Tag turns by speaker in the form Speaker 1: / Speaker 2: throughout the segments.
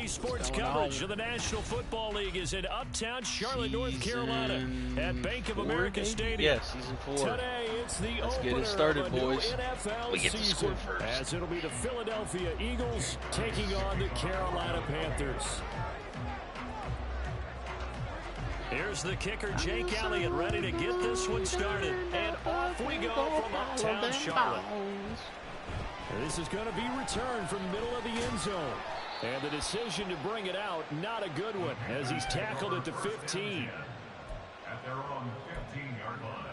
Speaker 1: Daily sports coverage of the National Football League is in uptown Charlotte, North Carolina at Bank of America Stadium.
Speaker 2: Yeah, season 4.
Speaker 1: Today, it's the
Speaker 2: Let's get
Speaker 1: opener
Speaker 2: it started,
Speaker 1: of a
Speaker 2: boys.
Speaker 1: new NFL
Speaker 2: We get to
Speaker 1: season,
Speaker 2: score first.
Speaker 1: as it'll be the Philadelphia Eagles taking on the Carolina Panthers. Here's the kicker, Jake Elliott, ready to get this one started. And off we go from uptown Charlotte. This is going to be returned from the middle of the end zone. And the decision to bring it out, not a good one, as he's tackled at the 15.
Speaker 3: At their own 15-yard line.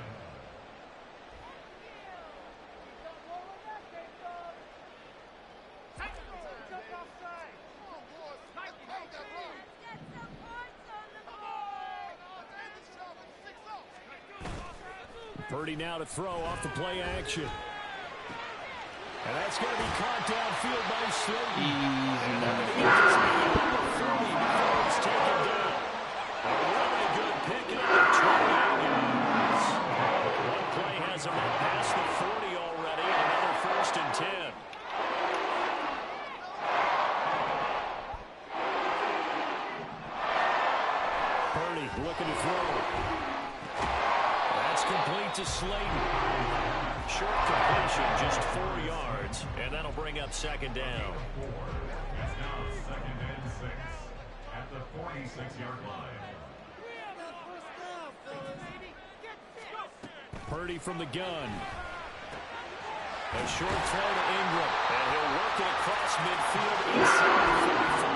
Speaker 1: Purdy now to throw off the play action. And that's going to be caught downfield by Slayton. And he just made it up to 30 before it's taken down. A really good pick up, 28 yards. One play has him up past the 40 already. Another 1st and 10. Purdy looking to throw. That's complete to Slayton. Short completion, just 4 yards, and that'll bring up 2nd down.
Speaker 3: It's now 2nd and 6 at the 46-yard line.
Speaker 1: Purdy from the gun. A short throw to Ingram, and he'll work it across midfield inside the 45.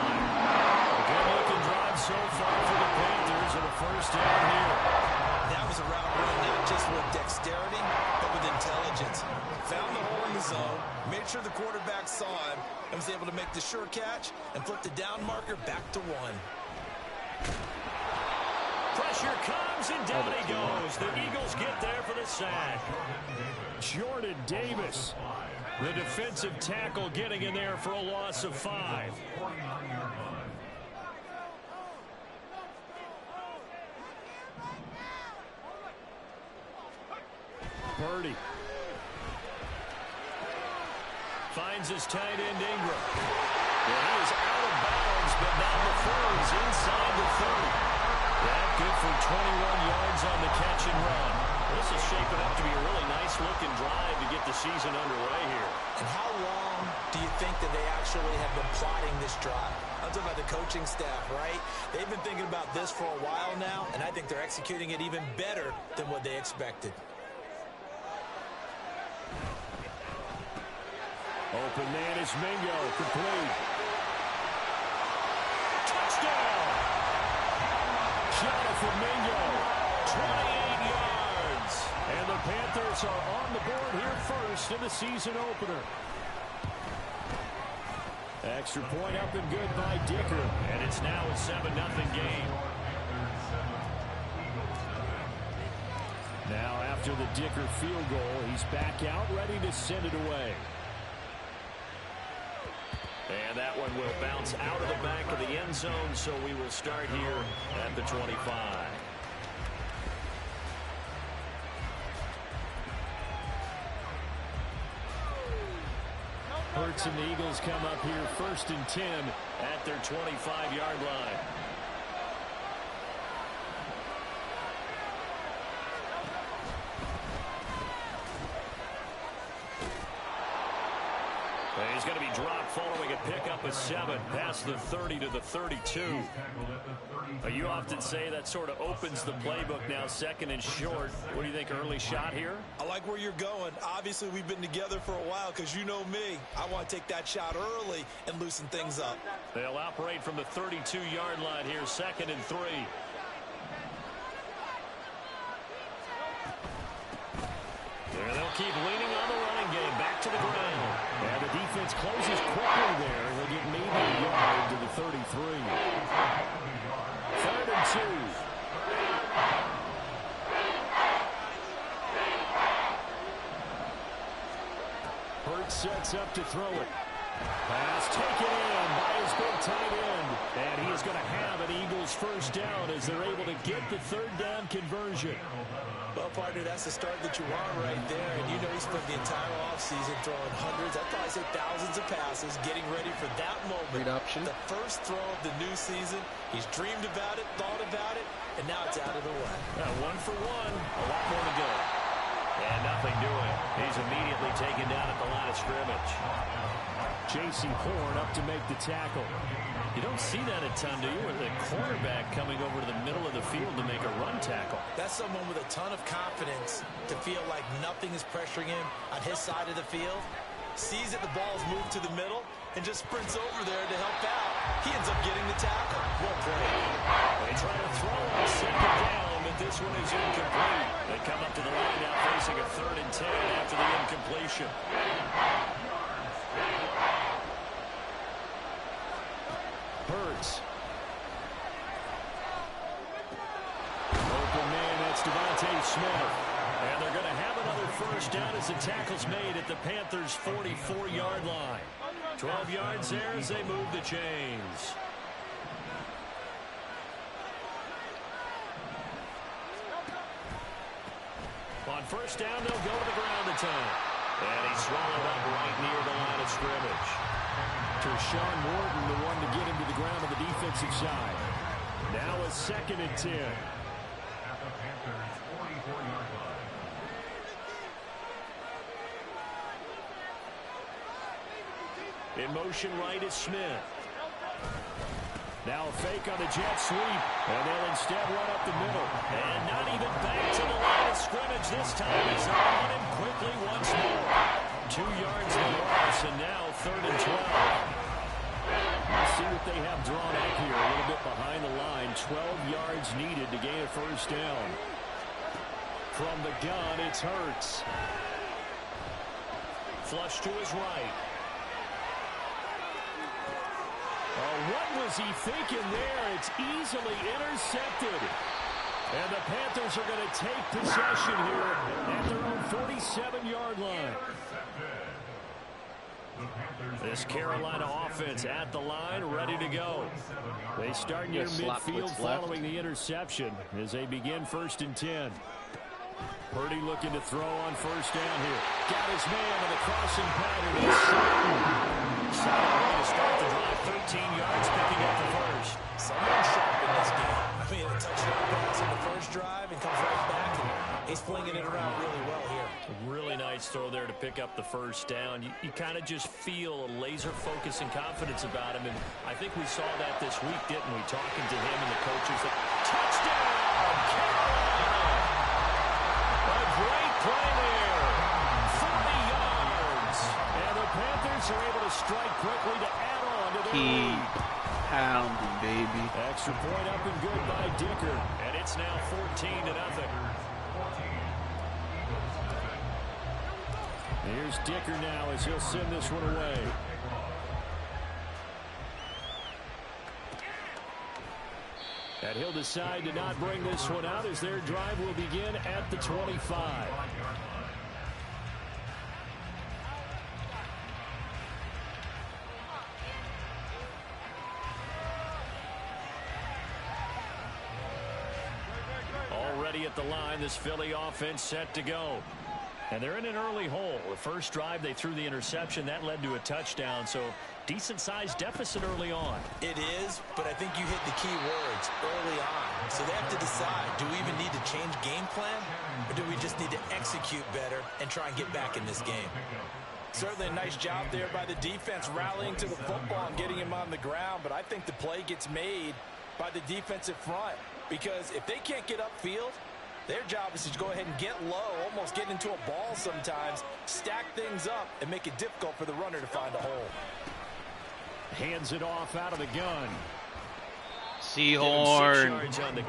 Speaker 1: A good-looking drive so far for the Panthers, and a 1st down here.
Speaker 4: That was a route run, not just with dexterity, but with intelligence. Found the hole in the zone, made sure the quarterback saw him, and was able to make the sure catch and flip the down marker back to 1.
Speaker 1: Pressure comes, and down he goes. The Eagles get there for the sack. Jordan Davis, the defensive tackle, getting in there for a loss of 5.
Speaker 3: 49-yard line.
Speaker 1: Purdy finds his tight end Ingram. Well, he is out of bounds, but not before he's inside the 30. That good for 21 yards on the catch and run. This is shaping up to be a really nice-looking drive to get the season underway here.
Speaker 4: And how long do you think that they actually have been plotting this drive? I'm talking about the coaching staff, right? They've been thinking about this for a while now, and I think they're executing it even better than what they expected.
Speaker 1: Open man is Mingo, complete. Touchdown! Jonathan Mingo, 28 yards. And the Panthers are on the board here first in the season opener. Extra point up and good by Dicker. And it's now a 7-0 game. Now after the Dicker field goal, he's back out ready to send it away. And that one will bounce out of the back of the end zone, so we will start here at the 25. Hurts and the Eagles come up here 1st and 10 at their 25-yard line. He's going to be dropped following a pickup of 7 past the 30 to the 32. You often say that sort of opens the playbook now, 2nd and short. What do you think, early shot here?
Speaker 4: I like where you're going. Obviously, we've been together for a while because you know me. I want to take that shot early and loosen things up.
Speaker 1: They'll operate from the 32-yard line here, 2nd and 3. There they'll keep leaning on the running game. Back to the ground. And the defense closes quickly there. They'll get maybe a yard to the 33. 3rd and 2. Hurts sets up to throw it. Pass taken in by his big tight end. And he is going to have an Eagles 1st down as they're able to get the 3rd down conversion.
Speaker 4: Well, partner, that's the start that you want right there. And you know he spent the entire offseason throwing hundreds, I'd probably say thousands of passes, getting ready for that moment.
Speaker 2: Great option.
Speaker 4: The first throw of the new season. He's dreamed about it, thought about it, and now it's out of the way.
Speaker 1: 1 for 1. A lot more to go. And nothing doing. He's immediately taken down at the line of scrimmage. J.C. Horn up to make the tackle. You don't see that a ton, do you? With the cornerback coming over to the middle of the field to make a run tackle.
Speaker 4: That's someone with a ton of confidence to feel like nothing is pressuring him on his side of the field. Sees that the ball's moved to the middle and just sprints over there to help out. He ends up getting the tackle. Well played.
Speaker 1: They try to throw on second down, but this one is incomplete. They come up to the line now facing a 3rd and 10 after the incompletion. Hurts. Open man, that's Devontae Smith. And they're going to have another first down as the tackle's made at the Panthers' 44-yard line. 12 yards there as they move the chains. On first down, they'll go to the ground this time. And he's swallowed up right near the line of scrimmage. Tershawn Wharton, the one to get him to the ground on the defensive side. Now a 2nd and 10.
Speaker 3: At the Panthers' 44-yard line.
Speaker 1: In motion right is Smith. Now a fake on the jet sweep. And they'll instead run up the middle. And not even back to the line of scrimmage this time as they're on him quickly once more. 2 yards of loss, and now 3rd and 12. Let's see what they have drawn up here. A little bit behind the line. 12 yards needed to gain a first down. From the gun, it's Hurts. Flush to his right. Oh, what was he thinking there? It's easily intercepted. And the Panthers are going to take possession here at their own 47-yard line. This Carolina offense at the line, ready to go. They start near midfield following the interception as they begin 1st and 10. Purdy looking to throw on first down here. Got his man on the crossing pattern. Solid way to start the drive. 13 yards, picking up the first.
Speaker 4: Someone sharp in this game. I mean, a touchdown pass on the first drive and comes right back, and he's flinging it around really well here.
Speaker 1: A really nice throw there to pick up the first down. You kind of just feel a laser focus and confidence about him, and I think we saw that this week, didn't we? Talking to him and the coaches. Touchdown! Carolina! A great play there. 40 yards. And the Panthers are able to strike quickly to add on to their lead.
Speaker 2: Pounding, baby.
Speaker 1: Extra point up and good by Dicker. And it's now 14-0. Here's Dicker now as he'll send this one away. And he'll decide to not bring this one out as their drive will begin at the 25. Already at the line, this Philly offense set to go. And they're in an early hole. The first drive, they threw the interception. That led to a touchdown, so decent-sized deficit early on.
Speaker 4: It is, but I think you hit the key words early on. So they have to decide, do we even need to change game plan, or do we just need to execute better and try and get back in this game? Certainly a nice job there by the defense rallying to the football and getting him on the ground, but I think the play gets made by the defensive front, because if they can't get upfield, their job is to go ahead and get low, almost get into a ball sometimes, stack things up, and make it difficult for the runner to find a hole.
Speaker 2: Hands it off out of the gun. Seahorn.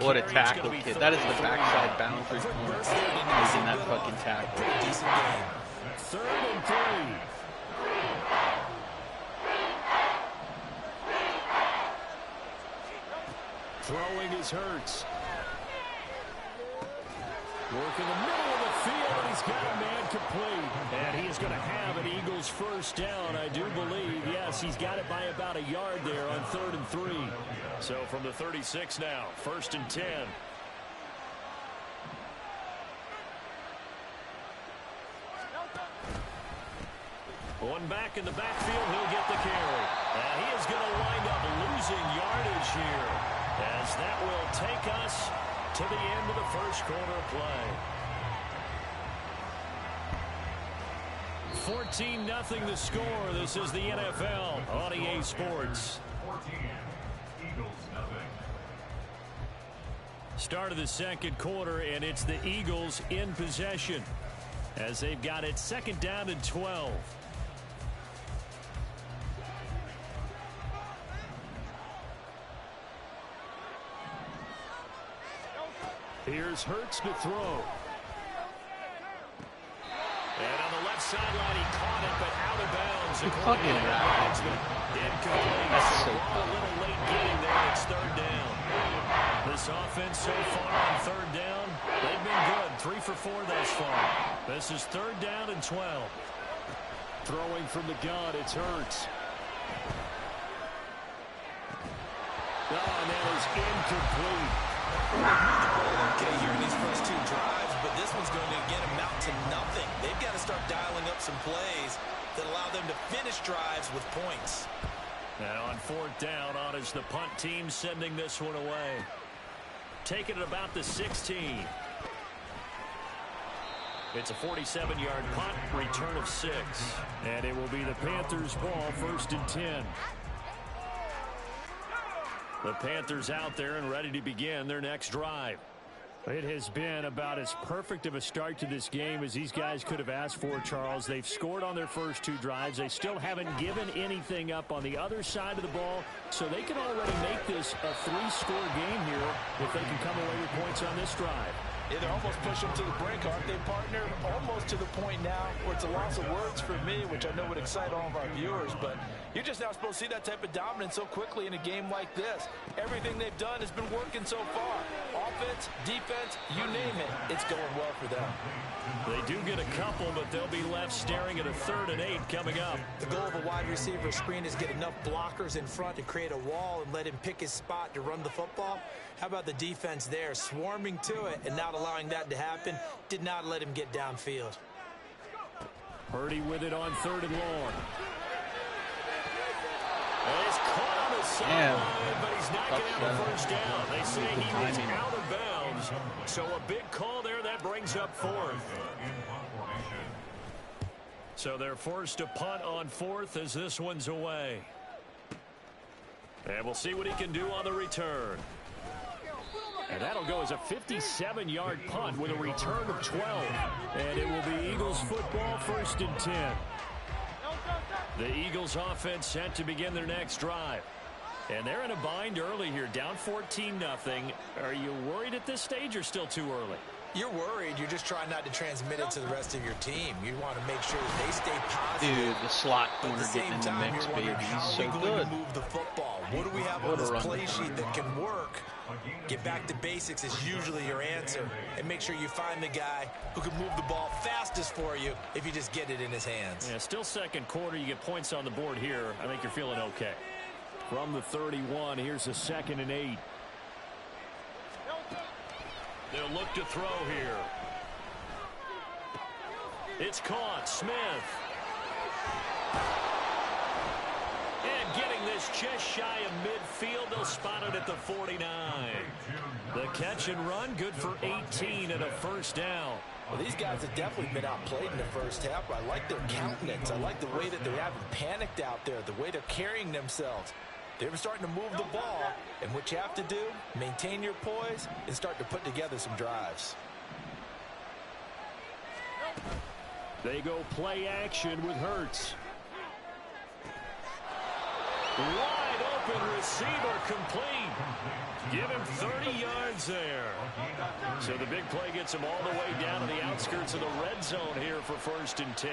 Speaker 2: What a tackle, kid. That is the backside bouncer making that fucking tackle.
Speaker 4: Pretty decent game.
Speaker 1: 3rd and 3. Throwing is Hurts. Work in the middle of the field, and he's got a man complete. And he is going to have an Eagles first down, I do believe. Yes, he's got it by about a yard there on 3rd and 3. So from the 36 now, 1st and 10. One back in the backfield, he'll get the carry. And he is going to wind up losing yardage here, as that will take us to the end of the first quarter of play. 14-0 the score. This is the NFL on EA Sports.
Speaker 3: 14, Eagles nothing.
Speaker 1: Start of the second quarter, and it's the Eagles in possession as they've got it second down and 12. Here's Hurts to throw. And on the left sideline, he caught it, but out of bounds.
Speaker 2: Fucking
Speaker 1: Incomplete.
Speaker 2: That's so
Speaker 1: a little late getting there. It's third down. This offense so far on third down, they've been good. 3 for 4 thus far. This is third down and 12. Throwing from the gun, it's Hurts. Oh, and that is incomplete.
Speaker 4: Okay, here in these first 2 drives, but this one's going to again amount to nothing. They've got to start dialing up some plays that allow them to finish drives with points.
Speaker 1: And on fourth down, on is the punt team sending this one away. Taking it about the 16. It's a 47-yard punt, return of 6. And it will be the Panthers' ball, first and 10. The Panthers out there and ready to begin their next drive. It has been about as perfect of a start to this game as these guys could have asked for, Charles. They've scored on their first 2 drives. They still haven't given anything up on the other side of the ball, so they can already make this a 3-score game here if they can come away with points on this drive.
Speaker 5: Yeah, they're almost pushing them to the brink, aren't they, partner? Almost to the point now where it's a loss of words for me, which I know would excite all of our viewers, but you're just not supposed to see that type of dominance so quickly in a game like this. Everything they've done has been working so far. Offense, defense, you name it, it's going well for them.
Speaker 1: They do get a couple, but they'll be left staring at a 3rd and 8 coming up.
Speaker 4: The goal of a wide receiver screen is get enough blockers in front to create a wall and let him pick his spot to run the football. How about the defense there, swarming to it and not allowing that to happen? Did not let him get downfield.
Speaker 1: Purdy with it on 3rd and long. And he's caught on the sideline, but he's not going to have a first down. They say he was out of bounds. So a big call there that brings up 4th. So they're forced to punt on 4th as this one's away. And we'll see what he can do on the return. And that'll go as a 57-yard punt with a return of 12. And it will be Eagles football, first and 10. The Eagles offense set to begin their next drive. And they're in a bind early here, down 14-0. Are you worried at this stage or still too early?
Speaker 4: You're worried. You're just trying not to transmit it to the rest of your team. You want to make sure that they stay positive.
Speaker 2: Dude, the slot corner getting in the mix, baby. He's so good.
Speaker 4: Move the football. What do we have on this play sheet that can work? Get back to basics is usually your answer. And make sure you find the guy who can move the ball fastest for you if you just get it in his hands.
Speaker 1: Yeah, still second quarter. You get points on the board here. I think you're feeling okay. From the 31, here's a 2nd and 8. They'll look to throw here. It's caught. Smith. And getting this just shy of midfield. They'll spot it at the 49. The catch and run, good for 18 and a first down.
Speaker 5: Well, these guys have definitely been outplayed in the first half. I like their countenance. I like the way that they haven't panicked out there, the way they're carrying themselves. They're starting to move the ball, and what you have to do, maintain your poise and start to put together some drives.
Speaker 1: They go play action with Hurts. Wide open receiver complete. Give him 30 yards there. So the big play gets him all the way down to the outskirts of the red zone here for first and 10.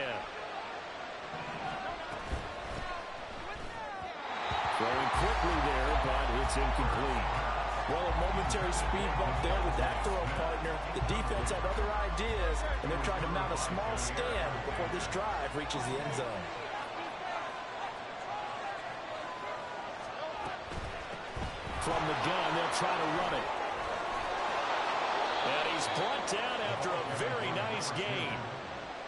Speaker 1: Throwing quickly there, but it's incomplete.
Speaker 5: Well, a momentary speed bump there with that throw, partner. The defense had other ideas, and they're trying to mount a small stand before this drive reaches the end zone.
Speaker 1: From the gun, they'll try to run it. And he's brought down after a very nice gain.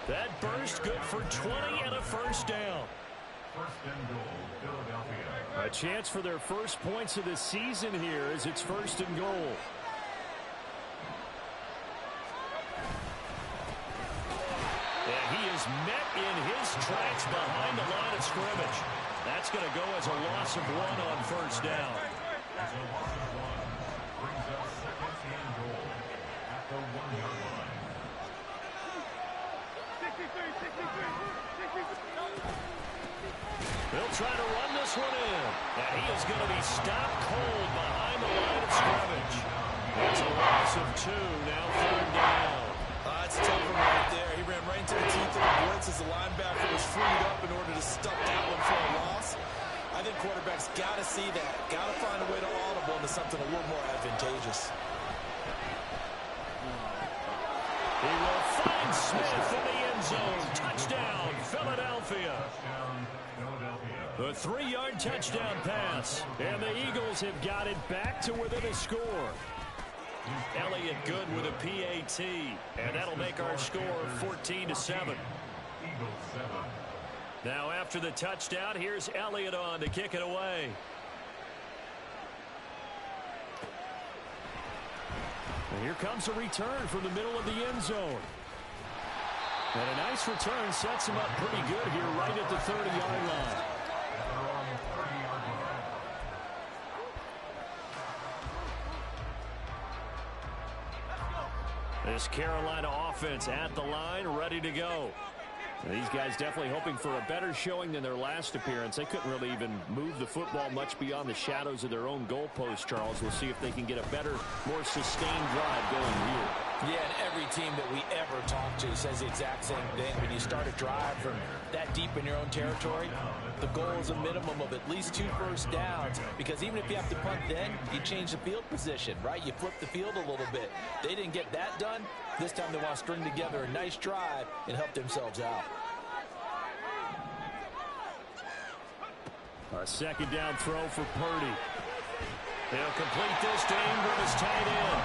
Speaker 1: That burst good for 20 and a first down.
Speaker 3: First and goal, Philadelphia.
Speaker 1: A chance for their first points of the season here as it's first and goal. And he is met in his tracks behind the line of scrimmage. That's going to go as a loss of 1 on first down.
Speaker 3: As a loss of 1 brings up second and goal at the 1-yard line.
Speaker 1: They'll try to run this one in. And he is going to be stopped cold behind the line of scrimmage. That's a loss of 2, now third down.
Speaker 4: That's tough one right there. He ran right into the teeth of the blitz as the linebacker was freed up in order to stop that one for a loss. I think quarterbacks got to see that. Got to find a way to audible into something a little more advantageous.
Speaker 1: He will find Smith in the end zone. Touchdown, Philadelphia.
Speaker 3: Touchdown, Philadelphia.
Speaker 1: The 3-yard touchdown pass. And the Eagles have got it back to within a score. Elliott good with a PAT. And that'll make our score 14-7.
Speaker 3: Eagles 7.
Speaker 1: Now after the touchdown, here's Elliott on to kick it away. And here comes a return from the middle of the end zone. And a nice return sets him up pretty good here right at the 30-yard line. This Carolina offense at the line, ready to go. These guys definitely hoping for a better showing than their last appearance. They couldn't really even move the football much beyond the shadows of their own goalpost, Charles. We'll see if they can get a better, more sustained drive going here.
Speaker 5: Yeah, and every team that we ever talk to says the exact same thing. When you start a drive from that deep in your own territory, the goal is a minimum of at least 2 first downs, because even if you have to punt then, you change the field position, right? You flip the field a little bit. They didn't get that done. This time they want to string together a nice drive and help themselves out.
Speaker 1: A second down throw for Purdy. They'll complete this to Ingram as tight end.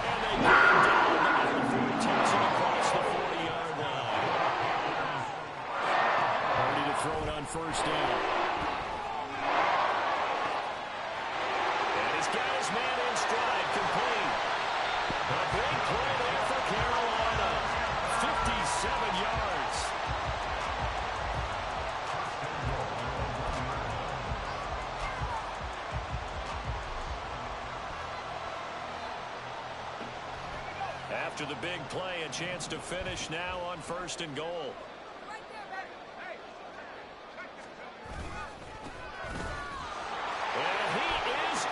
Speaker 1: And they get him down before he takes it across the 40-yard line. Purdy to throw it on first down. And he's got his man in stride, complete. A big play there for Carolina. 57 yards. After the big play, a chance to finish now on first and goal. And he is in.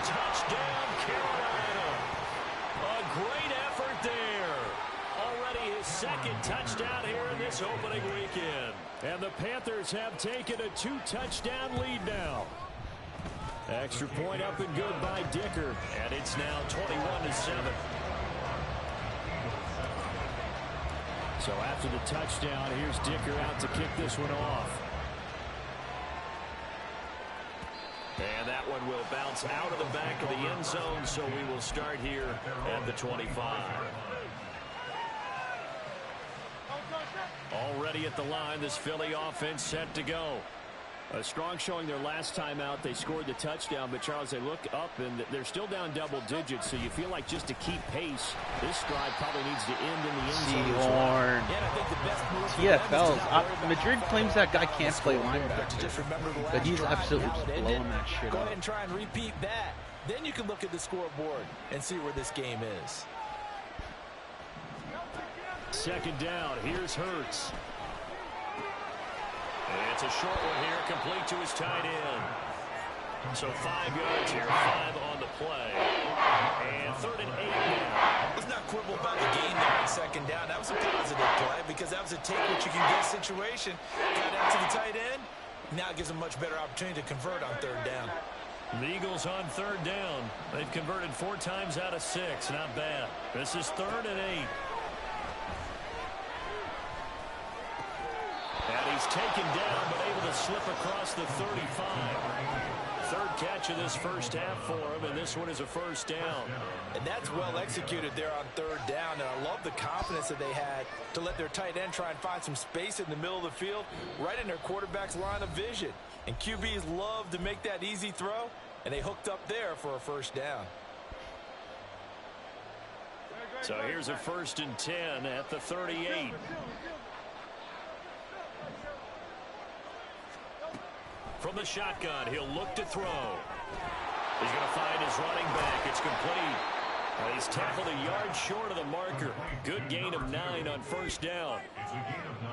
Speaker 1: Touchdown, Carolina. A great effort there. Already his second touchdown here in this opening weekend. And the Panthers have taken a 2-touchdown lead now. Extra point up and good by Dicker. And it's now 21-7. So after the touchdown, here's Dicker out to kick this one off. And that one will bounce out of the back of the end zone, so we will start here at the 25. Already at the line, this Philly offense set to go. A strong showing their last time out. They scored the touchdown, but Charles, they look up and they're still down double digits, so you feel like just to keep pace, this drive probably needs to end in the end zone.
Speaker 2: Horn. TFL. Madrid claims that guy can't play linebacker, but he's absolutely blowing that shit
Speaker 5: Go
Speaker 2: up.
Speaker 5: ahead and try and repeat that. Then you can look at the scoreboard and see where this game is.
Speaker 1: Second down. Here's Hurts. It's a short one here, complete to his tight end. So 5 yards here, 5 on the play. And 3rd and 8 now.
Speaker 4: Let's not quibble about the gain there on second down. That was a positive play because that was a take what you can get situation. Got out to the tight end. Now it gives them much better opportunity to convert on 3rd down.
Speaker 1: The Eagles on 3rd down. They've converted 4 times out of 6. Not bad. This is 3rd and 8. And he is taken down, but able to slip across the 35. Third catch of this first half for him, and this one is a first down.
Speaker 5: And that's well executed there on third down, and I love the confidence that they had to let their tight end try and find some space in the middle of the field, right in their quarterback's line of vision. And QBs love to make that easy throw, and they hooked up there for a first down.
Speaker 1: So here's a 1st and 10 at the 38. From the shotgun, he'll look to throw. He's going to find his running back. It's complete. And he's tackled a yard short of the marker. Good gain of 9 on first down.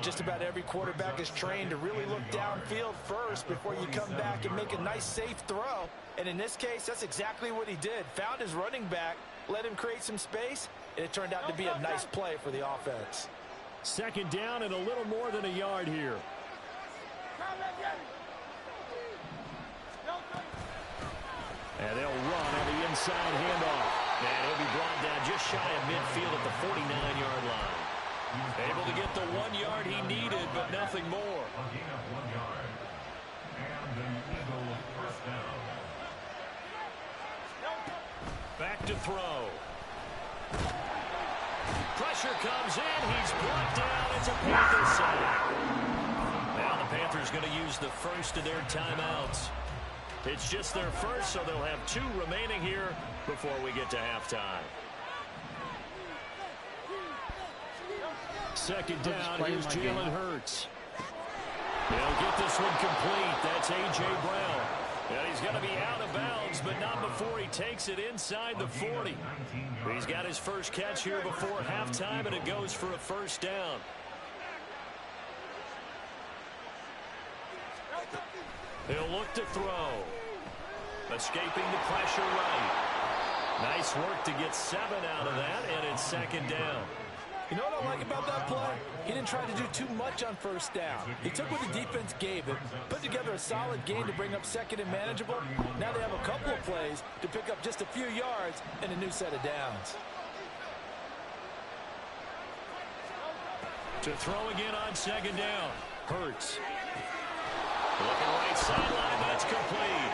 Speaker 5: Just about every quarterback is trained to really look downfield first before you come back and make a nice, safe throw. And in this case, that's exactly what he did. Found his running back, let him create some space, and it turned out to be a nice play for the offense.
Speaker 1: 2nd down and a little more than a yard here. And they'll run on the inside handoff. And he'll be brought down just shy of midfield at the 49-yard line. Able to get the 1 yard he needed, but nothing more.
Speaker 3: A gain of 1 yard. And an Eagle first down.
Speaker 1: Back to throw. Pressure comes in. He's brought down. It's a Panther sack. Now the Panthers going to use the first of their timeouts. It's just their first, so they'll have 2 remaining here before we get to halftime. 2nd down, here's Jalen Hurts. He'll get this one complete. That's A.J. Brown. And he's going to be out of bounds, but not before he takes it inside the 40. He's got his first catch here before halftime, and it goes for a first down. He'll look to throw. Escaping the pressure right. Nice work to get 7 out of that, and it's 2nd down.
Speaker 5: You know what I like about that play? He didn't try to do too much on first down. He took what the defense gave him, put together a solid game to bring up 2nd and manageable. Now they have a couple of plays to pick up just a few yards and a new set of downs.
Speaker 1: To throw again on 2nd down. Hurts. Looking right sideline, that's complete.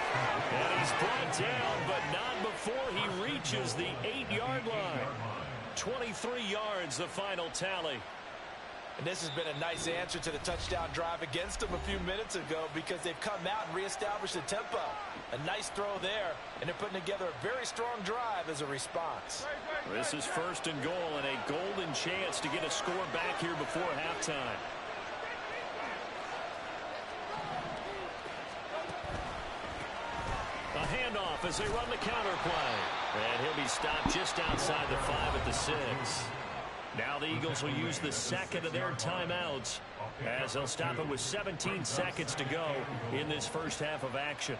Speaker 1: And he's brought down, but not before he reaches the 8-yard line. 23 yards, the final tally.
Speaker 5: And this has been a nice answer to the touchdown drive against them a few minutes ago because they've come out and reestablished the tempo. A nice throw there, and they're putting together a very strong drive as a response.
Speaker 1: This is 1st and goal and a golden chance to get a score back here before halftime. A handoff as they run the counter play. And he'll be stopped just outside the 5 at the 6. Now the Eagles will use the 2nd of their timeouts as they'll stop it with 17 seconds to go in this first half of action.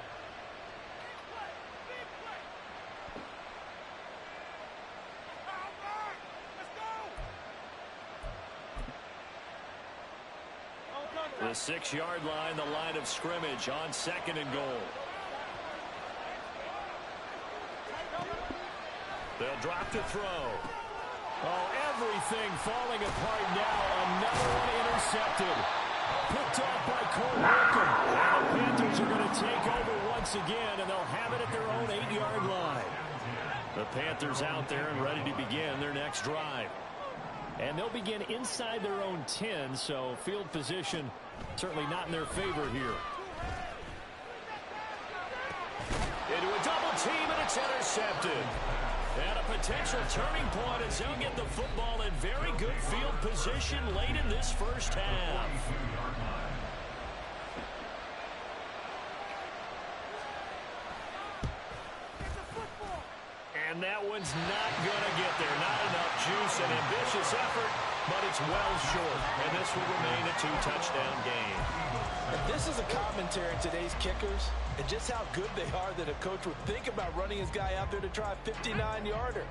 Speaker 1: The 6-yard line, the line of scrimmage on 2nd and goal. They'll drop to throw. Oh, everything falling apart now. Another one intercepted. Picked off by Cole Holcomb. And the Panthers are going to take over once again, and they'll have it at their own 8-yard line. The Panthers out there and ready to begin their next drive. And they'll begin inside their own 10, so field position certainly not in their favor here. Into a double team, and it's intercepted. And a potential turning point as they'll get the football in very good field position late in this first half. And that one's not going to get there. Not enough juice. An ambitious effort, but it's well short. And this will remain a 2-touchdown game.
Speaker 5: And this is a commentary on today's kickers and just how good they are that a coach would think about running his guy out there to try a 59-yarder.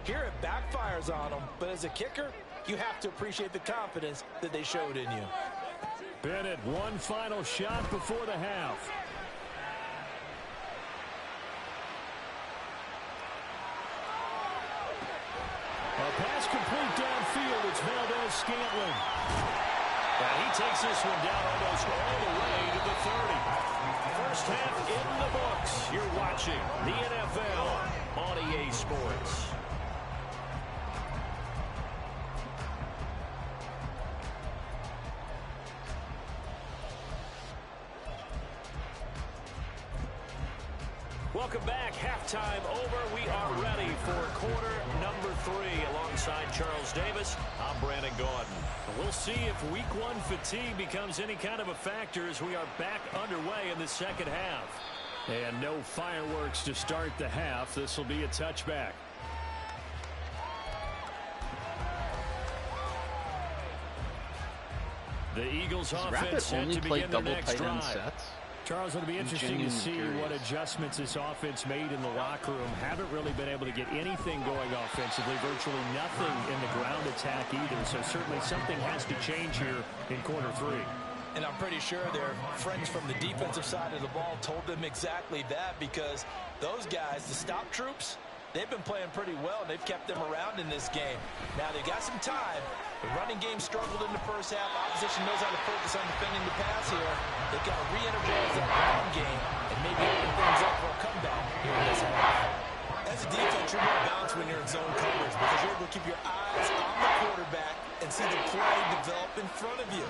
Speaker 5: Here it backfires on him, but as a kicker, you have to appreciate the confidence that they showed in you.
Speaker 1: Bennett, one final shot before the half. A pass complete downfield. It's Valdez-Scantling. And he takes this one down almost all the way to the 30. First half in the books. You're watching the NFL on EA Sports. Welcome back. Halftime over. We are ready for quarter number 3. Alongside Charles Davis, I'm Brandon Gaudin. We'll see if week 1 fatigue becomes any kind of a factor as we are back underway in the second half. And no fireworks to start the half. This will be a touchback. The Eagles offense set to begin their next drive.
Speaker 2: Sets?
Speaker 1: Charles, it'll be interesting to see what adjustments this offense made in the locker room. Haven't really been able to get anything going offensively, virtually nothing in the ground attack either. So certainly something has to change here in quarter 3.
Speaker 5: And I'm pretty sure their friends from the defensive side of the ball told them exactly that, because those guys, the stop troops, they've been playing pretty well, and they've kept them around in this game. Now, they've got some time. The running game struggled in the first half. Opposition knows how to focus on defending the pass here. They've got to re-energize that ground game and maybe open things up for a comeback here in this half. As a defense, you're more balanced when you're in zone coverage because you're able to keep your eyes on the quarterback and see the play develop in front of you.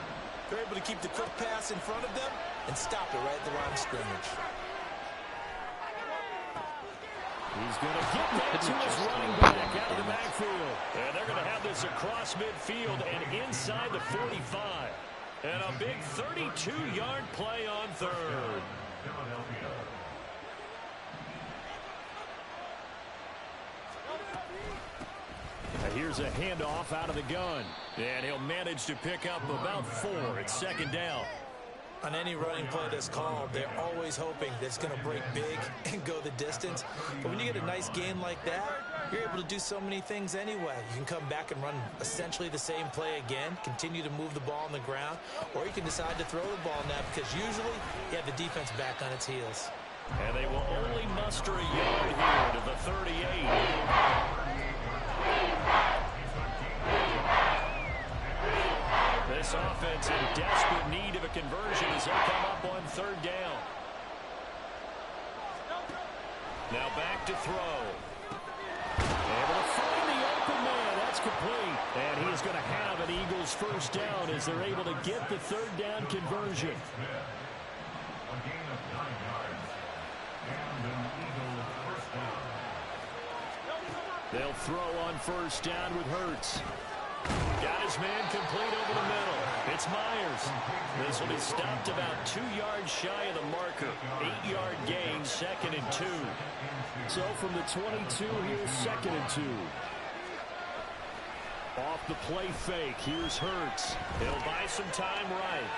Speaker 5: They're able to keep the quick pass in front of them and stop it right at the line of scrimmage.
Speaker 1: He's going to get that to his running back out of the backfield. And they're going to have this across midfield and inside the 45. And a big 32-yard play on third. Here's a handoff out of the gun. And he'll manage to pick up about 4 at second down.
Speaker 5: On any running play that's called, they're always hoping that it's going to break big and go the distance. But when you get a nice game like that, you're able to do so many things anyway. You can come back and run essentially the same play again, continue to move the ball on the ground, or you can decide to throw the ball now because usually you have the defense back on its heels.
Speaker 1: And they will only muster a yard here to the 38. This offense in desperate need of a conversion as they come up on third down. Now back to throw. Able to find the open man. That's complete. And he is going to have an Eagles first down as they're able to get the third down conversion. They'll throw on first down with Hurts. Got his man complete over the middle. It's Myers. This will be stopped about 2 yards shy of the marker. 8-yard gain, 2nd and 2. So from the 22, here's 2nd and 2. Off the play fake, here's Hurts. He'll buy some time right.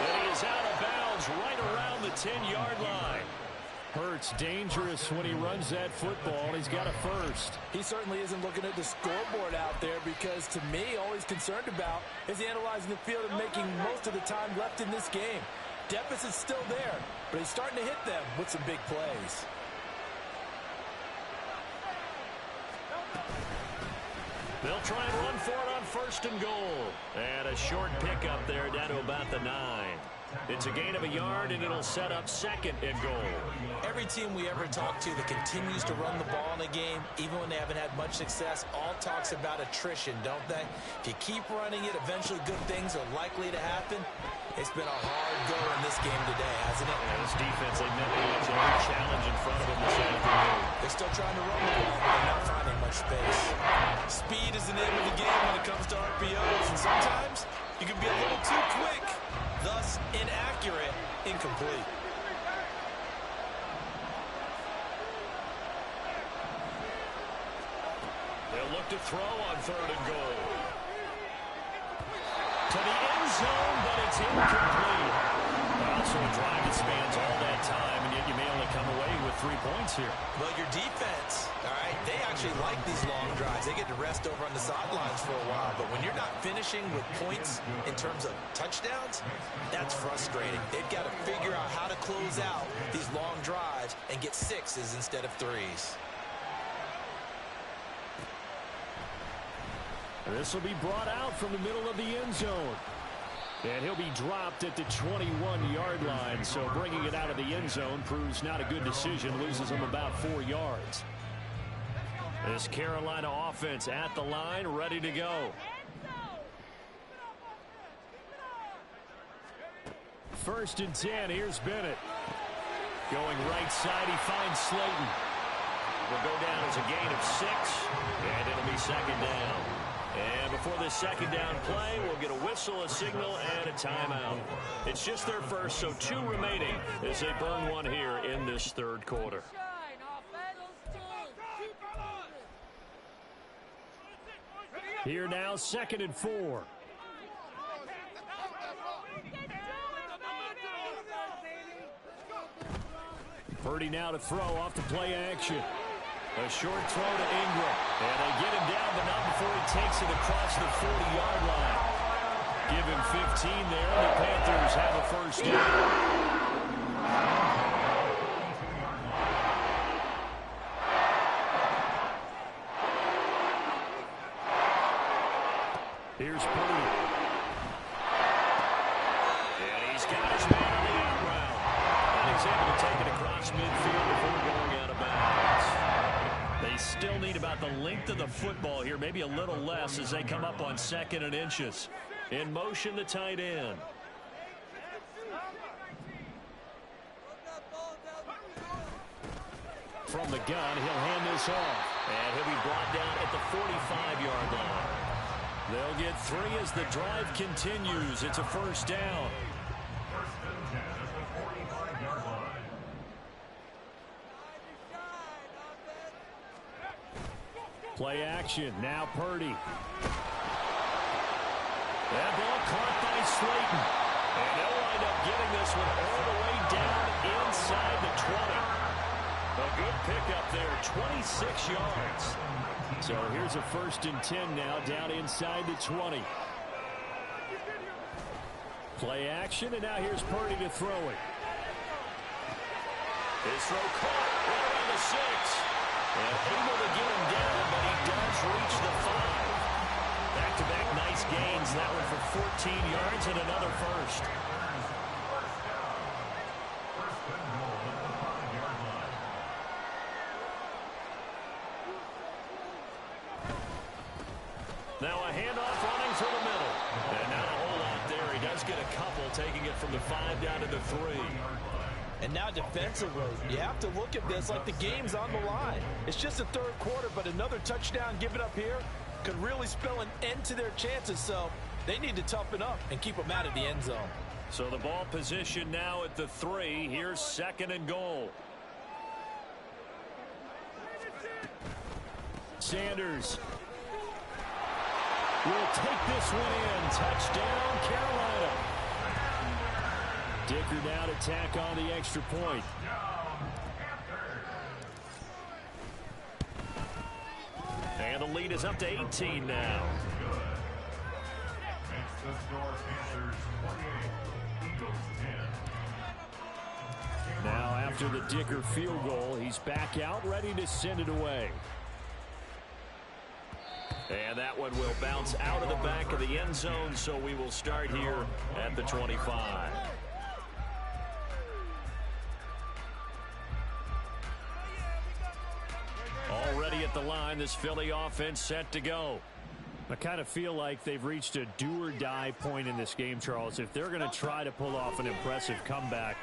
Speaker 1: And he is out of bounds right around the 10-yard line. Hurts dangerous when he runs that football. He's got a first.
Speaker 5: He certainly isn't looking at the scoreboard out there because, to me, all he's concerned about is analyzing the field and making most of the time left in this game. Deficit's still there, but he's starting to hit them with some big plays.
Speaker 1: They'll try and run for it on first and goal. And a short pickup there down to about the 9. It's a gain of a yard, and it'll set up 2nd and goal.
Speaker 5: Every team we ever talk to that continues to run the ball in a game, even when they haven't had much success, all talks about attrition, don't they? If you keep running it, eventually good things are likely to happen. It's been a hard go in this game today, hasn't it?
Speaker 1: And this defense, they've met every challenge in front of them this afternoon.
Speaker 5: They're still trying to run the ball, but they're not finding much space. Speed is the name of the game when it comes to RPOs, and sometimes you can be a little too quick. Thus, inaccurate, incomplete.
Speaker 1: They'll look to throw on 3rd and goal. To the end zone, but it's incomplete. Also a drive that spans all that time, and yet you may only come away with 3 points here.
Speaker 5: Well, your defense, all right, they actually like these long drives. They get to rest over on the sidelines for a while, but when you're not finishing with points in terms of touchdowns, that's frustrating. They've got to figure out how to close out these long drives and get 6s instead of 3s.
Speaker 1: This will be brought out from the middle of the end zone. And he'll be dropped at the 21-yard line. So bringing it out of the end zone proves not a good decision. Loses him about 4 yards. This Carolina offense at the line, ready to go. First and 10. Here's Bennett. Going right side, he finds Slayton. Will go down as a gain of 6, and it'll be second down. And before this second down play, we'll get a whistle, a signal, and a timeout. It's just their first, so 2 remaining as they burn one here in this third quarter. Here now, 2nd and 4. Purdy now to throw off the play action. A short throw to Ingram. And they get him down, but not before he takes it across the 40-yard line. Give him 15 there, and the Panthers have a first down. Here's Purdy. And he's got his man on the out route. And he's able to take it across midfield before going out of bounds. They still need about the length of the football here, maybe a little less as they come up on 2nd and inches. In motion, the tight end. From the gun, he'll hand this off. And he'll be brought down at the 45-yard line. They'll get 3 as the drive continues. It's a first down.
Speaker 3: First and 10 at the 45-yard line.
Speaker 1: Play action. Now Purdy. That ball caught by Slayton. And they'll wind up getting this one all the way down inside the 20. A good pickup there, 26 yards. So here's a first and 10 now down inside the 20. Play action, and now here's Purdy to throw it. His throw caught right around the 6. And able to get him down, but he does reach the 5. Back-to-back nice gains. That one for 14 yards and another first. Now a handoff running through the middle. And not a whole lot there. He does get a couple, taking it from the 5 down to the 3.
Speaker 5: And now defensively, you have to look at this like the game's on the line. It's just the third quarter, but another touchdown given up here could really spell an end to their chances. So they need to toughen up and keep them out of the end zone.
Speaker 1: So the ball position now at the 3. Here's 2nd and goal. Sanders will take this one in. Touchdown, Carolina. Dicker now to tack on the extra point. And the lead is up to 18 now.
Speaker 3: Makes the score Panthers 28, Eagles 10.
Speaker 1: Now after the Dicker field goal, he's back out, ready to send it away. And that one will bounce out of the back of the end zone, so we will start here at the 25. Already at the line, this Philly offense set to go. I kind of feel like they've reached a do-or-die point in this game, Charles. If they're going to try to pull off an impressive comeback,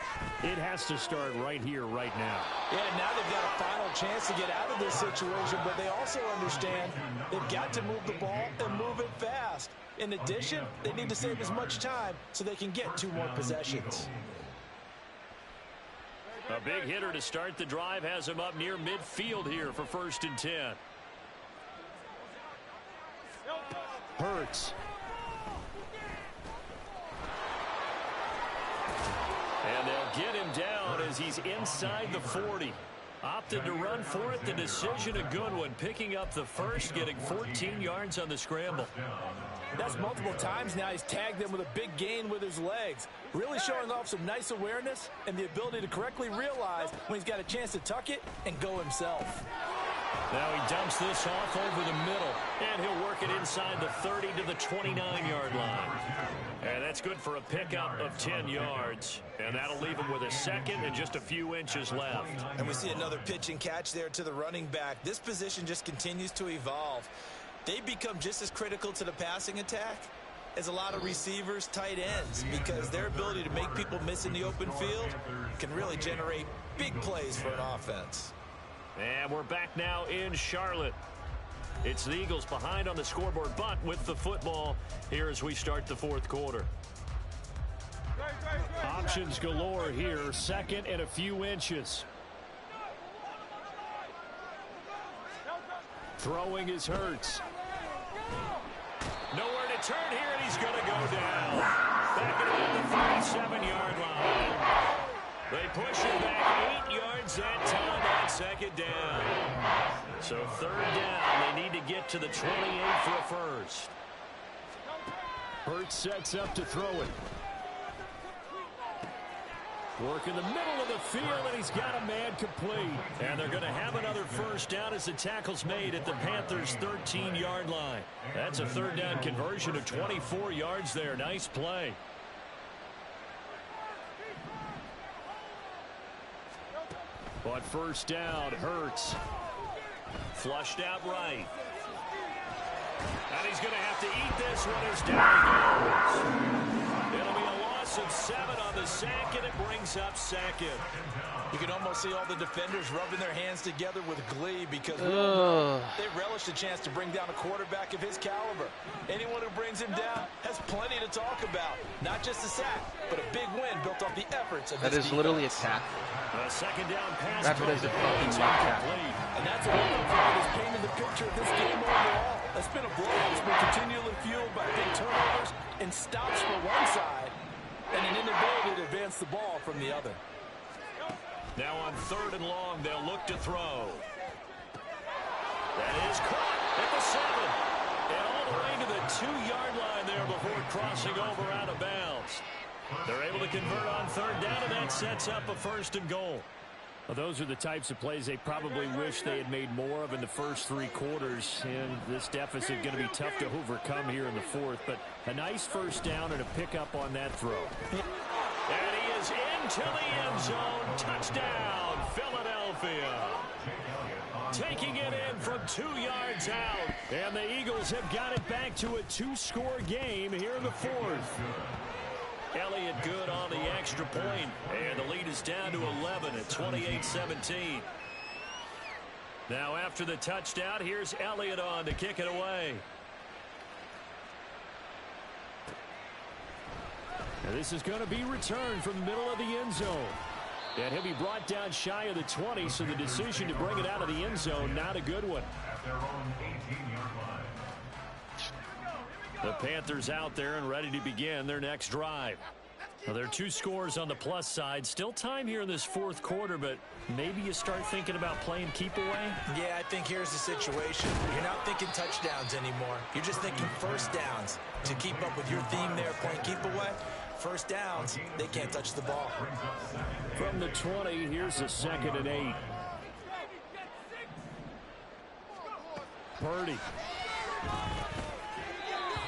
Speaker 1: it has to start right here, right now.
Speaker 5: Yeah, now they've got a final chance to get out of this situation, but they also understand they've got to move the ball and move it fast. In addition, they need to save as much time so they can get 2 more possessions.
Speaker 1: A big hitter to start the drive has him up near midfield here for 1st and 10. Hurts. And they'll get him down as he's inside the 40. Opted to run for it. The decision a good one. Picking up the first, getting 14 yards on the scramble.
Speaker 5: That's multiple times now he's tagged them with a big gain with his legs. Really showing off some nice awareness and the ability to correctly realize when he's got a chance to tuck it and go himself.
Speaker 1: Now he dumps this off over the middle, and he'll work it inside the 30 to the 29-yard line. And that's good for a pickup of 10 yards. And that'll leave him with a second and just a few inches left.
Speaker 4: And we see another pitch and catch there to the running back. This position just continues to evolve. They become just as critical to the passing attack as a lot of receivers, tight ends, because their ability to make people miss in the open field can really generate big plays for an offense.
Speaker 1: And we're back now in Charlotte. It's the Eagles behind on the scoreboard, but with the football here as we start the fourth quarter. Options galore here. Second and a few inches. Throwing is Hurts. Nowhere to turn here, and he's going to go down. Back at the 37-yard line. They push it back 8 yards that time on second down. So third down, they need to get to the 28 for a first. Hurts sets up to throw it. Work in the middle of the field, and he's got a man complete. And they're going to have another first down as the tackle's made at the Panthers' 13-yard line. That's a third down conversion of 24 yards there. Nice play. But first down, Hurts. Flushed out right. And he's going to have to eat this one as down he goes. It'll be a loss of 7 on the sack, and it brings up second.
Speaker 4: You can almost see all the defenders rubbing their hands together with glee because they relish the chance to bring down a quarterback of his caliber. Anyone who brings him down has plenty to talk about. Not just a sack, but a big win built off the efforts of his defense.
Speaker 2: That is literally a tackle.
Speaker 1: A second down pass.
Speaker 2: Wrap it as a fucking mock tackle.
Speaker 5: And that's a one that has painted the picture of this game overall. That's been a blowout that's been continually fueled by big turnovers and stops for one side and an inability to advance the ball from the other.
Speaker 1: Now on third and long, they'll look to throw. That is caught at the 7. And all the way to the 2-yard line there before crossing over out of bounds. They're able to convert on third down, and that sets up a first and goal. Well, those are the types of plays they probably wish they had made more of in the first 3 quarters. And this deficit going to be tough to overcome here in the fourth. But a nice first down and a pickup on that throw. And he is into the end zone. Touchdown, Philadelphia. Taking it in from 2 yards out. And the Eagles have got it back to a 2-score game here in the fourth. Elliott good on the extra point, and the lead is down to 11 at 28-17. Now after the touchdown, here's Elliott on to kick it away. Now this is going to be returned from the middle of the end zone. And he'll be brought down shy of the 20, so the decision to bring it out of the end zone, not a good one.
Speaker 3: At their own 18-yard line.
Speaker 1: The Panthers out there and ready to begin their next drive. Well, there are 2 scores on the plus side. Still time here in this fourth quarter, but maybe you start thinking about playing keep away?
Speaker 4: Yeah, I think here's the situation. You're not thinking touchdowns anymore. You're just thinking first downs. To keep up with your theme there, playing keep away, first downs, they can't touch the ball.
Speaker 1: From the 20, here's a 2nd and 8. Purdy.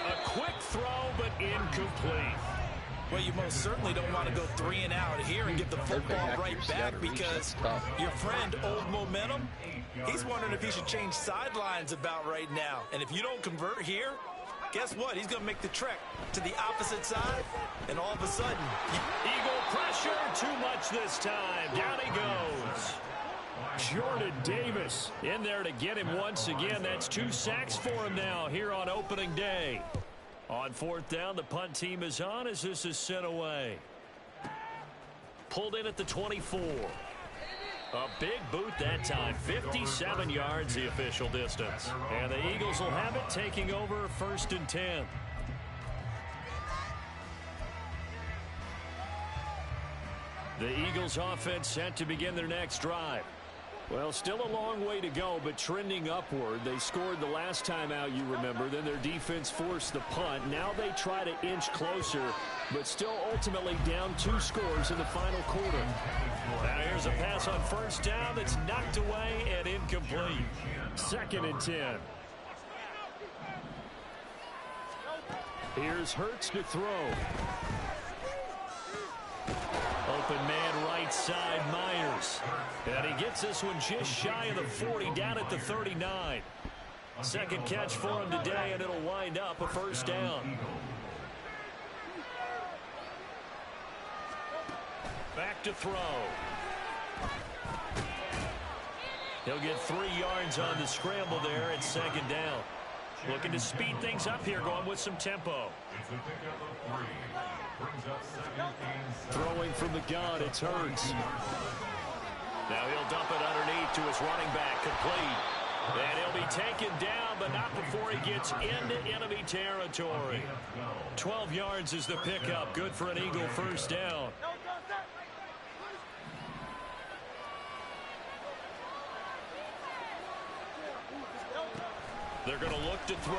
Speaker 1: A quick throw, but incomplete.
Speaker 4: Well, you most certainly don't want to go 3 and out here and get the football right back because your friend, Old Momentum, he's wondering if he should change sidelines about right now. And if you don't convert here, guess what? He's going to make the trek to the opposite side, and all of a sudden,
Speaker 1: Eagle pressure, too much this time. Down he goes. Jordan Davis in there to get him once again. That's 2 sacks for him now here on opening day. On fourth down, the punt team is on as this is sent away. Pulled in at the 24. A big boot that time. 57 yards the official distance. And the Eagles will have it taking over 1st and 10. The Eagles offense set to begin their next drive. Well, still a long way to go, but trending upward. They scored the last time out, you remember. Then their defense forced the punt. Now they try to inch closer, but still ultimately down 2 scores in the final quarter. Now here's a pass on first down that's knocked away and incomplete. 2nd and 10. Here's Hurts to throw. Open man right side, Myers. And he gets this one just shy of the 40, down at the 39. 2nd catch for him today, and it'll wind up a first down. Back to throw. He'll get 3 yards on the scramble there at 2nd down. Looking to speed things up here, going with some tempo.
Speaker 3: It's a pickup of 3. Brings up 2nd and 7.
Speaker 1: Throwing from the gun, it's Hurts. Now he'll dump it underneath to his running back, complete. And he'll be taken down, but not before he gets into enemy territory. 12 yards is the pickup. Good for an Eagle first down. They're going to look to throw.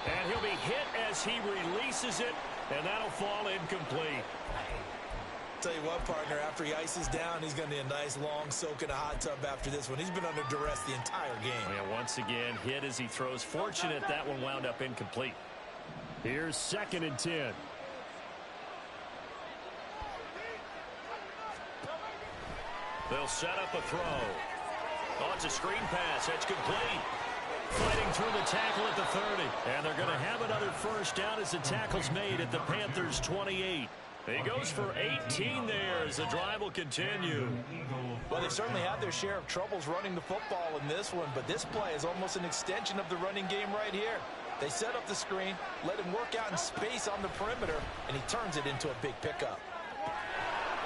Speaker 1: And he'll be hit as he releases it, and that'll fall incomplete.
Speaker 5: Tell you what, partner, after he ices down, he's going to need a nice long soak in a hot tub after this one. He's been under duress the entire game.
Speaker 1: Yeah, once again, hit as he throws. Fortunate that one wound up incomplete. Here's 2nd and 10. They'll set up a throw. Oh, it's a screen pass. That's complete. Fighting through the tackle at the 30. And they're going to have another first down as the tackle's made at the Panthers' 28. He goes for 18 there as the drive will continue.
Speaker 5: Well, they certainly had their share of troubles running the football in this one, but this play is almost an extension of the running game right here. They set up the screen, let him work out in space on the perimeter, and he turns it into a big pickup.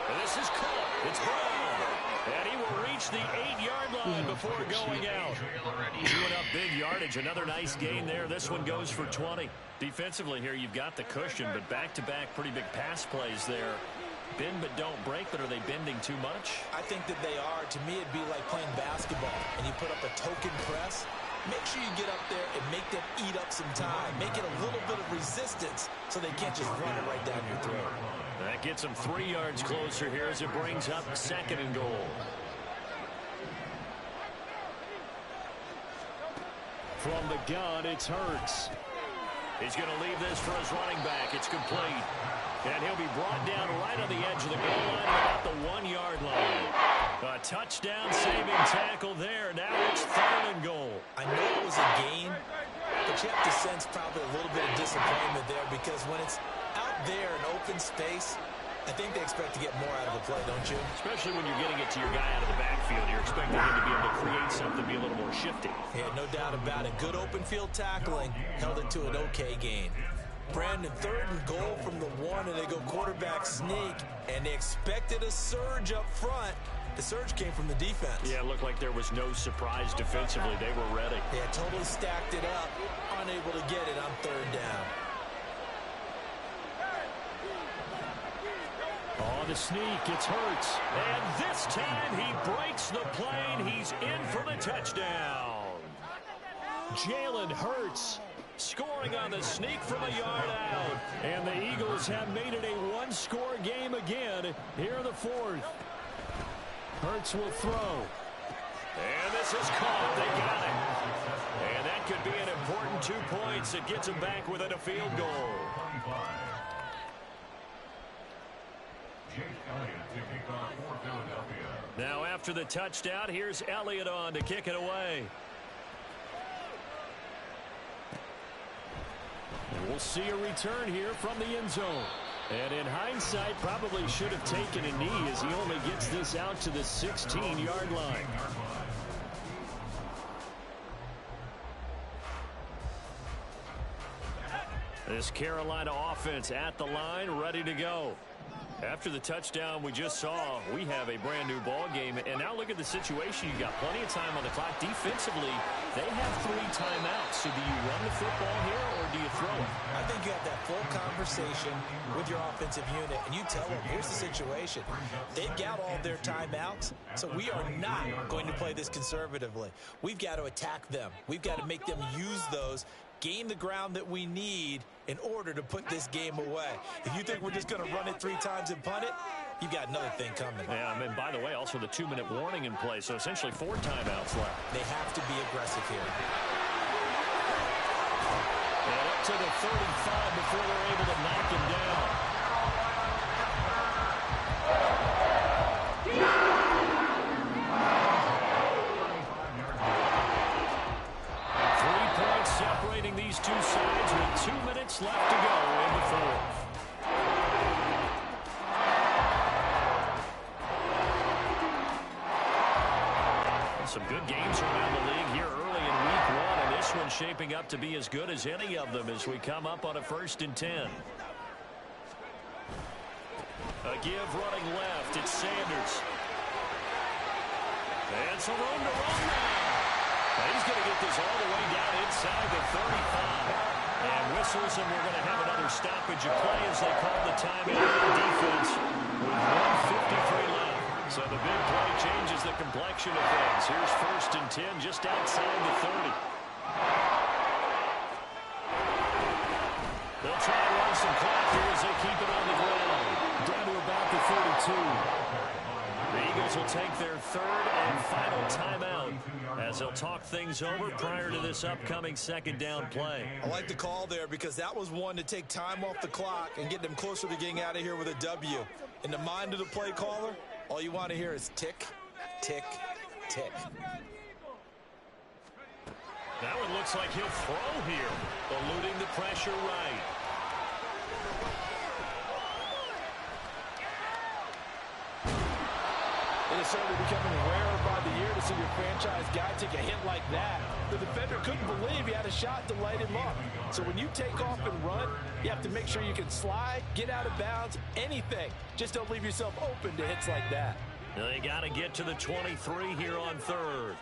Speaker 1: And this is caught. It's Brown. And he will reach the 8-yard line before going out. Chewing up big yardage. Another nice gain there. This one goes for 20. Defensively here, you've got the cushion, but back-to-back pretty big pass plays there. Bend but don't break, but are they bending too much?
Speaker 5: I think that they are. To me, it'd be like playing basketball, and you put up a token press. Make sure you get up there and make them eat up some time. Make it a little bit of resistance so they can't just run it right down your throat.
Speaker 1: That gets them 3 yards closer here as it brings up 2nd and goal. From the gun, it's Hurts. He's going to leave this for his running back. It's complete. And he'll be brought down right on the edge of the goal line at about the 1-yard line. A touchdown-saving tackle there. Now it's 3rd and goal.
Speaker 5: I know it was a gain, but you have to sense probably a little bit of disappointment there because when it's out there in open space, I think they expect to get more out of a play, don't you?
Speaker 1: Especially when you're getting it to your guy out of the backfield. You're expecting him to be able to create something, be a little more shifty.
Speaker 5: Yeah, no doubt about it. Good open field tackling. Held it to an okay gain. Brandon, 3rd and goal from the 1, and they go quarterback sneak, and they expected a surge up front. The surge came from the defense.
Speaker 1: Yeah, it looked like there was no surprise defensively. They were ready.
Speaker 5: Yeah, totally stacked it up. Unable to get it on 3rd down.
Speaker 1: On the sneak, it's Hurts. And this time he breaks the plane. He's in for the touchdown. Jalen Hurts scoring on the sneak from a yard out. And the Eagles have made it a 1-score game again here in the 4th. Hurts will throw. And this is caught. They got it. And that could be an important 2 points. It gets them back within a field goal. Now after the touchdown, here's Elliott on to kick it away. And we'll see a return here from the end zone. And in hindsight, probably should have taken a knee as he only gets this out to the 16-yard line. This Carolina offense at the line, ready to go. After the touchdown we just saw, we have a brand new ball game. And now look at the situation. You got plenty of time on the clock. Defensively, they have 3 timeouts. So do you run the football here or do you throw it?
Speaker 5: I think you have that full conversation with your offensive unit, and you tell them, here's the situation. They've got all their timeouts, so we are not going to play this conservatively. We've got to attack them. We've got to make them use those, gain the ground that we need in order to put this game away. If you think we're just going to run it 3 times and punt it, you've got another thing coming.
Speaker 1: Yeah, and by the way, also the 2-minute warning in play, so essentially 4 timeouts left.
Speaker 5: They have to be aggressive here.
Speaker 1: And up to the 35 before they're able to knock him down. Separating these two sides with 2 minutes left to go in the fourth. Some good games around the league here early in week 1, and this one's shaping up to be as good as any of them as we come up on a 1st and 10. A give running left. It's Sanders. And some room to run now. He's going to get this all the way down inside the 35. And whistles, and we're going to have another stoppage of play as they call the timeout on defense with 1:53 left. So the big play changes the complexion of things. Here's 1st and 10 just outside the 30. They'll try and run some clock here as they keep it on the ground. Down to about the 32. The Eagles will take their 3rd and final timeout as they'll talk things over prior to this upcoming 2nd down play.
Speaker 5: I like the call there because that was one to take time off the clock and get them closer to getting out of here with a W. In the mind of the play caller, all you want to hear is tick, tick, tick.
Speaker 1: That one looks like he'll throw here, eluding the pressure right.
Speaker 5: It is certainly becoming rarer by the year to see your franchise guy take a hit like that. The defender couldn't believe he had a shot to light him up. So when you take off and run, you have to make sure you can slide, get out of bounds, anything. Just don't leave yourself open to hits like that.
Speaker 1: They got to get to the 23 here on 3rd.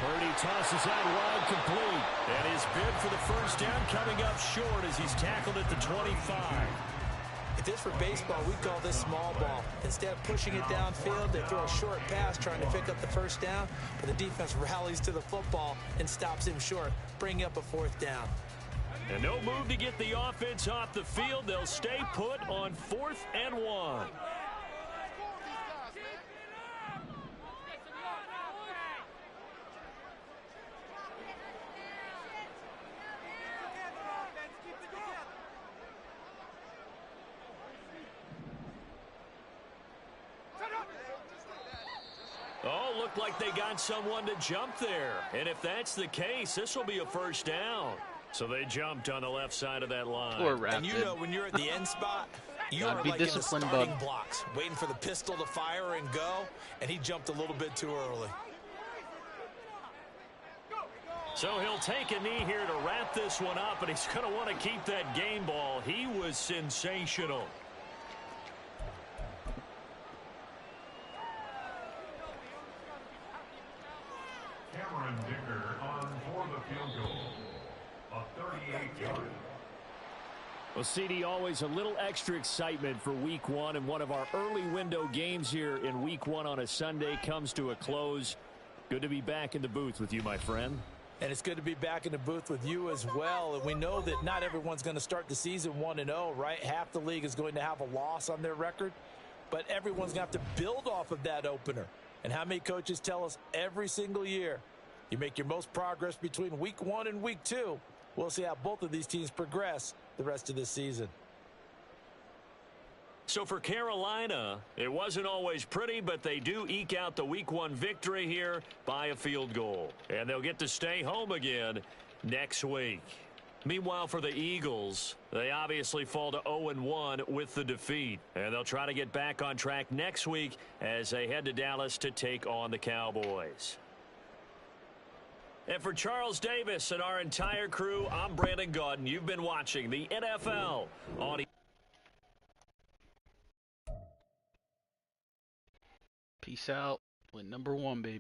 Speaker 1: Purdy tosses out wide complete. And his bid for the 1st down coming up short as he's tackled at the 25.
Speaker 5: If this were baseball, we'd call this small ball. Instead of pushing it downfield, they throw a short pass trying to pick up the 1st down, but the defense rallies to the football and stops him short, bringing up a 4th down.
Speaker 1: And no move to get the offense off the field. They'll stay put on 4th and 1. Oh, looked like they got someone to jump there. And if that's the case, this will be a 1st down. So they jumped on the left side of that line.
Speaker 2: Poor Raptor.
Speaker 5: And you know when you're at the end spot, you are
Speaker 2: be
Speaker 5: like in the
Speaker 2: disciplined,
Speaker 5: starting
Speaker 2: bud.
Speaker 5: blocks, waiting for the pistol to fire and go, and he jumped a little bit too early.
Speaker 1: So he'll take a knee here to wrap this one up, and he's going to want to keep that game ball. He was sensational.
Speaker 3: Cameron Dicker on for the field goal. A 38-yard.
Speaker 1: Well, CD, always a little extra excitement for week 1, and one of our early window games here in week 1 on a Sunday comes to a close. Good to be back in the booth with you, my friend.
Speaker 5: And it's good to be back in the booth with you as well. And we know that not everyone's going to start the season 1-0, right? Half the league is going to have a loss on their record. But everyone's going to have to build off of that opener. And how many coaches tell us every single year, you make your most progress between week 1 and week 2. We'll see how both of these teams progress the rest of this season.
Speaker 1: So for Carolina, it wasn't always pretty, but they do eke out the week 1 victory here by a field goal. And they'll get to stay home again next week. Meanwhile, for the Eagles, they obviously fall to 0-1 with the defeat. And they'll try to get back on track next week as they head to Dallas to take on the Cowboys. And for Charles Davis and our entire crew, I'm Brandon Gaudin. You've been watching the NFL on
Speaker 2: Peace out. Win #1, baby.